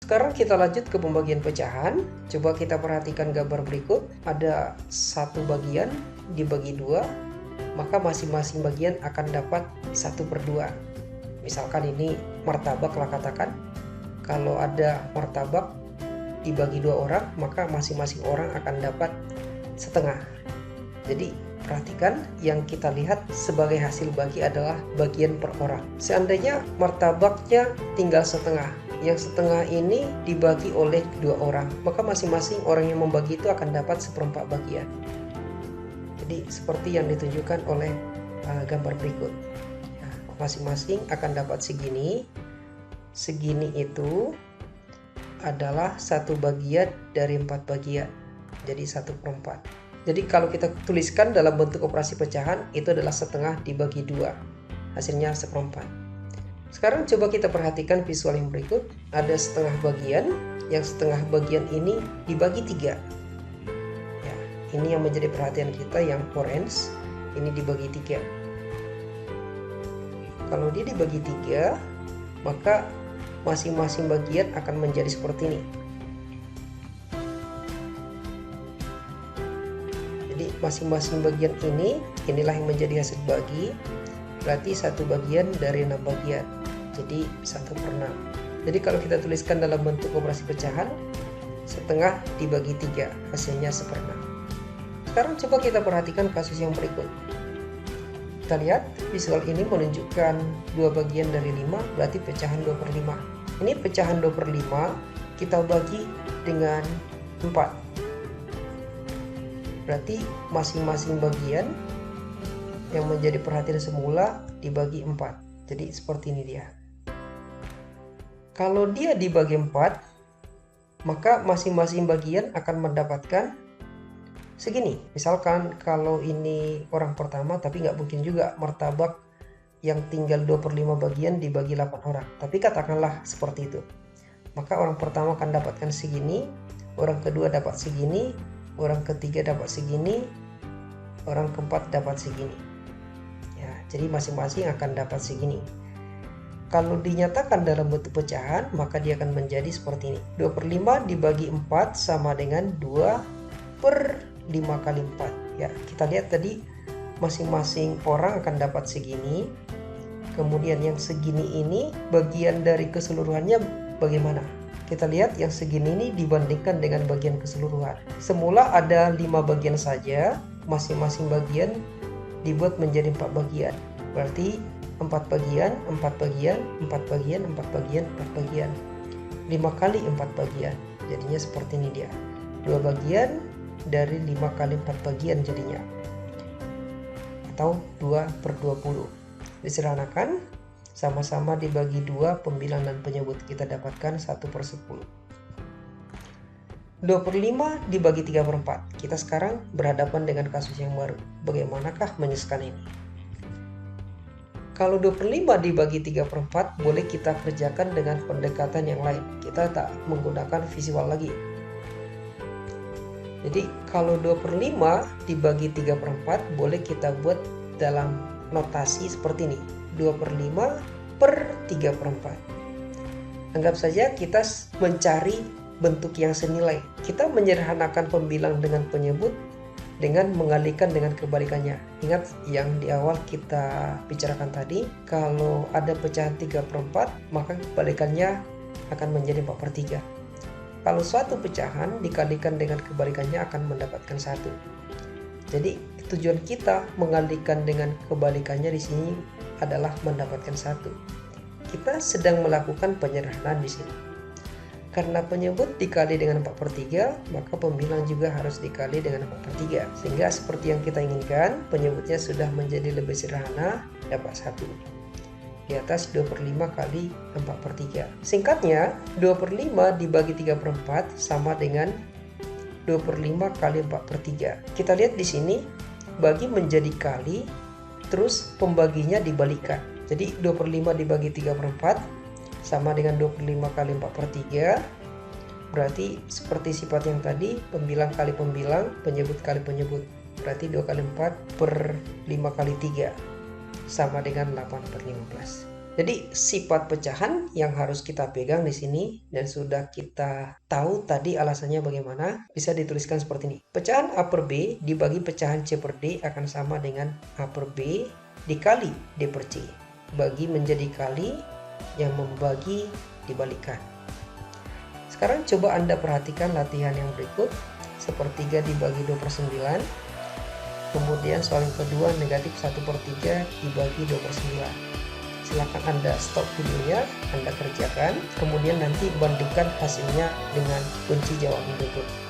Sekarang kita lanjut ke pembagian pecahan. Coba kita perhatikan gambar berikut. Ada satu bagian dibagi dua, maka masing-masing bagian akan dapat 1/2. Misalkan ini martabak lah katakan. Kalau ada martabak dibagi dua orang, maka masing-masing orang akan dapat setengah. Jadi perhatikan, yang kita lihat sebagai hasil bagi adalah bagian per orang. Seandainya martabaknya tinggal setengah, yang setengah ini dibagi oleh dua orang, maka masing-masing orang yang membagi itu akan dapat 1/4 bagian. Jadi seperti yang ditunjukkan oleh gambar berikut. Masing-masing akan dapat segini. Segini itu adalah 1 bagian dari 4 bagian, jadi 1/4. Jadi kalau kita tuliskan dalam bentuk operasi pecahan, itu adalah setengah dibagi 2, hasilnya 1/4. Sekarang coba kita perhatikan visual yang berikut. Ada setengah bagian, yang setengah bagian ini dibagi 3. Ya, ini yang menjadi perhatian kita, yang orange ini dibagi 3. Kalau dia dibagi 3, maka masing-masing bagian akan menjadi seperti ini. Jadi masing-masing bagian inilah yang menjadi hasil bagi. Berarti 1 bagian dari 6 bagian, jadi 1/6. Jadi kalau kita tuliskan dalam bentuk operasi pecahan, setengah dibagi 3, hasilnya 1/6. Sekarang coba kita perhatikan kasus yang berikut. Kita lihat visual ini menunjukkan 2 bagian dari 5, berarti pecahan 2/5. Ini pecahan 2/5 kita bagi dengan 4. Berarti masing-masing bagian yang menjadi perhatian semula dibagi 4. Jadi seperti ini dia. Kalau dia dibagi 4, maka masing-masing bagian akan mendapatkan segini. Misalkan kalau ini orang pertama, tapi nggak mungkin juga martabak yang tinggal 2/5 bagian dibagi 8 orang. Tapi katakanlah seperti itu. Maka orang pertama akan dapatkan segini, orang kedua dapat segini, orang ketiga dapat segini, orang keempat dapat segini. Ya, jadi masing-masing akan dapat segini. Kalau dinyatakan dalam bentuk pecahan, maka dia akan menjadi seperti ini. 2/5 dibagi 4 sama dengan 2/5 kali 4. Ya, kita lihat tadi masing-masing orang akan dapat segini. Kemudian yang segini ini bagian dari keseluruhannya bagaimana? Kita lihat yang segini ini dibandingkan dengan bagian keseluruhan. Semula ada 5 bagian saja, masing-masing bagian dibuat menjadi 4 bagian. Berarti 4 bagian, 4 bagian, 4 bagian, 4 bagian, 4 bagian. 5 kali 4 bagian. Jadinya seperti ini dia. 2 bagian dari 5 kali 4 bagian jadinya. Atau 2/20. Disederhanakan, sama-sama dibagi 2 pembilang dan penyebut, kita dapatkan 1/10. 2/5 dibagi 3/4. Kita sekarang berhadapan dengan kasus yang baru. Bagaimanakah menyusun ini? Kalau 2/5 dibagi 3/4, boleh kita kerjakan dengan pendekatan yang lain. Kita tak menggunakan visual lagi. Jadi kalau 2/5 dibagi 3/4, boleh kita buat dalam notasi seperti ini. 2/5/3/4. Anggap saja kita mencari bentuk yang senilai. Kita menyederhanakan pembilang dengan penyebut dengan mengalihkan dengan kebalikannya. Ingat yang di awal kita bicarakan tadi, kalau ada pecahan 3/4, maka kebalikannya akan menjadi 4/3. Kalau suatu pecahan dikalikan dengan kebalikannya akan mendapatkan 1. Jadi tujuan kita mengalihkan dengan kebalikannya di sini adalah mendapatkan 1. Kita sedang melakukan penyederhanaan di sini. Karena penyebut dikali dengan 4/3, maka pembilang juga harus dikali dengan 4/3. Sehingga seperti yang kita inginkan, penyebutnya sudah menjadi lebih sederhana, dapat 1. Di atas 2/5 kali 4/3. Singkatnya, 2/5 dibagi 3/4 sama dengan 2/5 kali 4/3. Kita lihat di sini, bagi menjadi kali, terus pembaginya dibalikkan. Jadi 2/5 dibagi 3/4 sama dengan 2/5 kali 4/3. Berarti seperti sifat yang tadi, pembilang kali pembilang, penyebut kali penyebut. Berarti 2 kali 4 per 5 kali 3 sama dengan 8/15. Jadi sifat pecahan yang harus kita pegang di sini dan sudah kita tahu tadi alasannya bagaimana, bisa dituliskan seperti ini. Pecahan A per B dibagi pecahan C per D akan sama dengan A per B dikali D per C. Bagi menjadi kali, yang membagi dibalikan. Sekarang coba Anda perhatikan latihan yang berikut. Sepertiga dibagi 2 per 9. Kemudian soal yang kedua negatif 1 per 3 dibagi 2 per 9. Silakan Anda stop videonya, Anda kerjakan, kemudian nanti bandingkan hasilnya dengan kunci jawaban berikut.